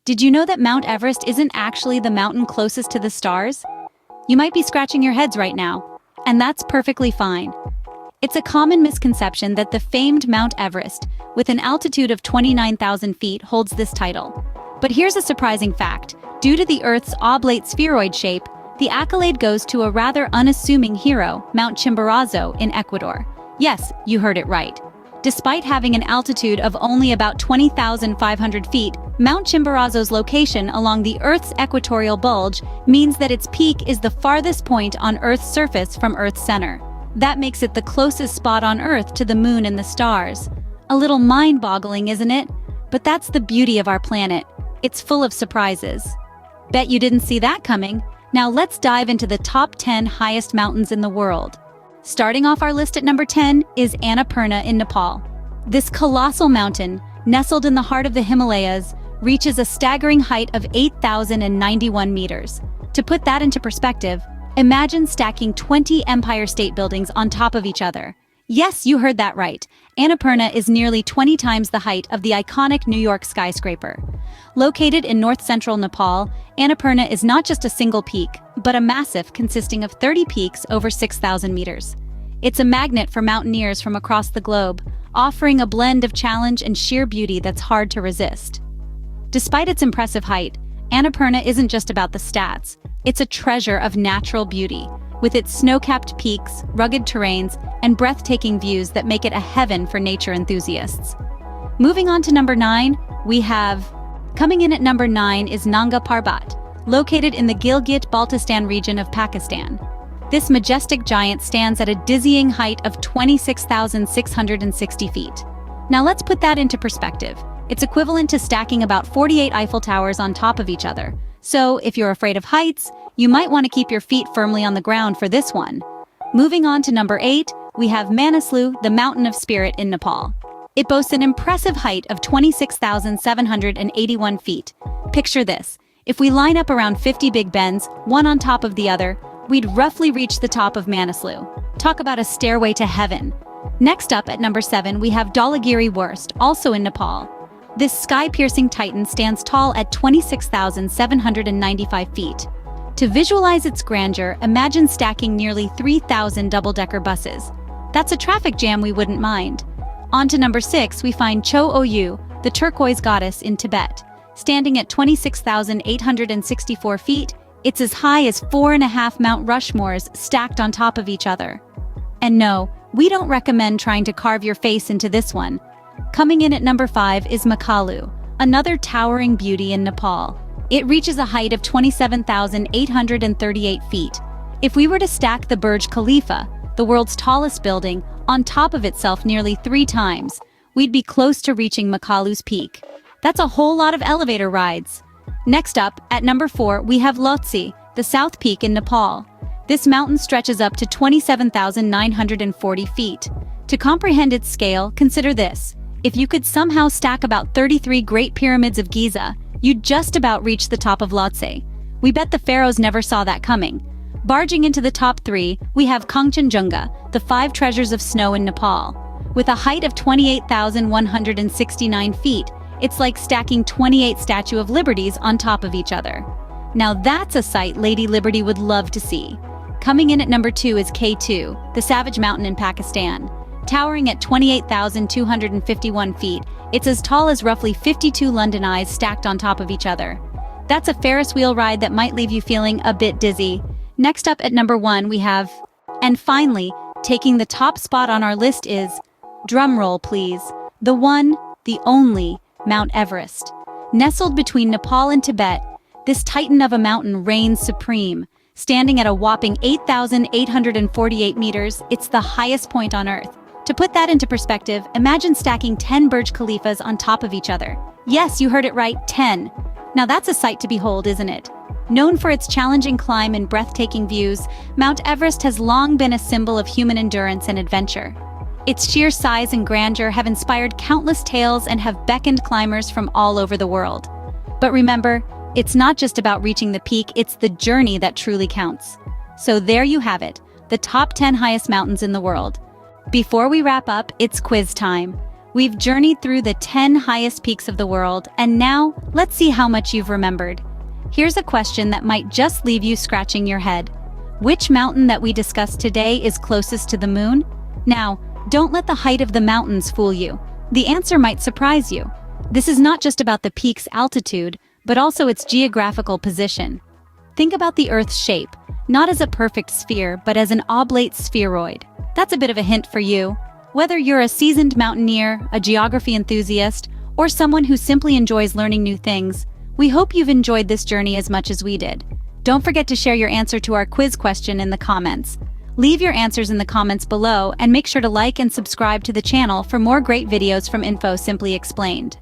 Did you know that Mount Everest isn't actually the mountain closest to the stars? You might be scratching your heads right now, and that's perfectly fine. It's a common misconception that the famed Mount Everest, with an altitude of 29,000 feet, holds this title. But here's a surprising fact. Due to the Earth's oblate spheroid shape, the accolade goes to a rather unassuming hero, Mount Chimborazo in Ecuador. Yes, you heard it right. Despite having an altitude of only about 20,500 feet, Mount Chimborazo's location along the Earth's equatorial bulge means that its peak is the farthest point on Earth's surface from Earth's center. That makes it the closest spot on Earth to the moon and the stars. A little mind-boggling, isn't it? But that's the beauty of our planet. It's full of surprises. Bet you didn't see that coming. Now let's dive into the top 10 highest mountains in the world. Starting off our list at number 10 is Annapurna in Nepal. This colossal mountain, nestled in the heart of the Himalayas, reaches a staggering height of 8,091 meters. To put that into perspective, imagine stacking 20 Empire State Buildings on top of each other. Yes, you heard that right. Annapurna is nearly 20 times the height of the iconic New York skyscraper. Located in north-central Nepal, Annapurna is not just a single peak, but a massif consisting of 30 peaks over 6,000 meters. It's a magnet for mountaineers from across the globe, offering a blend of challenge and sheer beauty that's hard to resist. Despite its impressive height, Annapurna isn't just about the stats. It's a treasure of natural beauty, with its snow-capped peaks, rugged terrains, and breathtaking views that make it a heaven for nature enthusiasts. Moving on to number 9, Coming in at number 9 is Nanga Parbat, located in the Gilgit-Baltistan region of Pakistan. This majestic giant stands at a dizzying height of 26,660 feet. Now let's put that into perspective. It's equivalent to stacking about 48 Eiffel Towers on top of each other. So if you're afraid of heights, you might want to keep your feet firmly on the ground for this one. Moving on to number 8, we have Manaslu, the Mountain of Spirit in Nepal. It boasts an impressive height of 26,781 feet. Picture this. If we line up around 50 big bends, one on top of the other, we'd roughly reach the top of Manaslu. Talk about a stairway to heaven. Next up at number 7, we have Dhaulagiri Worst, also in Nepal. This sky-piercing titan stands tall at 26,795 feet. To visualize its grandeur, imagine stacking nearly 3,000 double-decker buses. That's a traffic jam we wouldn't mind. On to number 6, we find Cho Oyu, the turquoise goddess in Tibet. Standing at 26,864 feet, it's as high as 4.5 Mount Rushmores stacked on top of each other. And no, we don't recommend trying to carve your face into this one. Coming in at number 5 is Makalu, another towering beauty in Nepal. It reaches a height of 27,838 feet. If we were to stack the Burj Khalifa, the world's tallest building, on top of itself nearly 3 times, we'd be close to reaching Makalu's peak. That's a whole lot of elevator rides. Next up, at number 4, we have Lhotse, the South Peak in Nepal. This mountain stretches up to 27,940 feet. To comprehend its scale, consider this. If you could somehow stack about 33 Great Pyramids of Giza, you'd just about reach the top of Lhotse. We bet the pharaohs never saw that coming. Barging into the top 3, we have Kangchenjunga, the 5 treasures of snow in Nepal. With a height of 28,169 feet, it's like stacking 28 Statue of Liberties on top of each other. Now that's a sight Lady Liberty would love to see. Coming in at number 2 is K2, the Savage Mountain in Pakistan. Towering at 28,251 feet, it's as tall as roughly 52 London Eyes stacked on top of each other. That's a Ferris wheel ride that might leave you feeling a bit dizzy. Next up at number 1 we have, and finally, taking the top spot on our list is, drumroll please, the one, the only, Mount Everest. Nestled between Nepal and Tibet, this titan of a mountain reigns supreme. Standing at a whopping 8,848 meters, it's the highest point on Earth. To put that into perspective, imagine stacking 10 Burj Khalifas on top of each other. Yes, you heard it right, 10. Now that's a sight to behold, isn't it? Known for its challenging climb and breathtaking views, Mount Everest has long been a symbol of human endurance and adventure. Its sheer size and grandeur have inspired countless tales and have beckoned climbers from all over the world. But remember, it's not just about reaching the peak, it's the journey that truly counts. So there you have it, the top 10 highest mountains in the world. Before we wrap up, it's quiz time. We've journeyed through the 10 highest peaks of the world, and now, let's see how much you've remembered. Here's a question that might just leave you scratching your head. Which mountain that we discussed today is closest to the moon? Now, don't let the height of the mountains fool you. The answer might surprise you. This is not just about the peak's altitude, but also its geographical position. Think about the Earth's shape, not as a perfect sphere, but as an oblate spheroid. That's a bit of a hint for you. Whether you're a seasoned mountaineer, a geography enthusiast, or someone who simply enjoys learning new things, we hope you've enjoyed this journey as much as we did. Don't forget to share your answer to our quiz question in the comments. Leave your answers in the comments below and make sure to like and subscribe to the channel for more great videos from Info Simply Explained.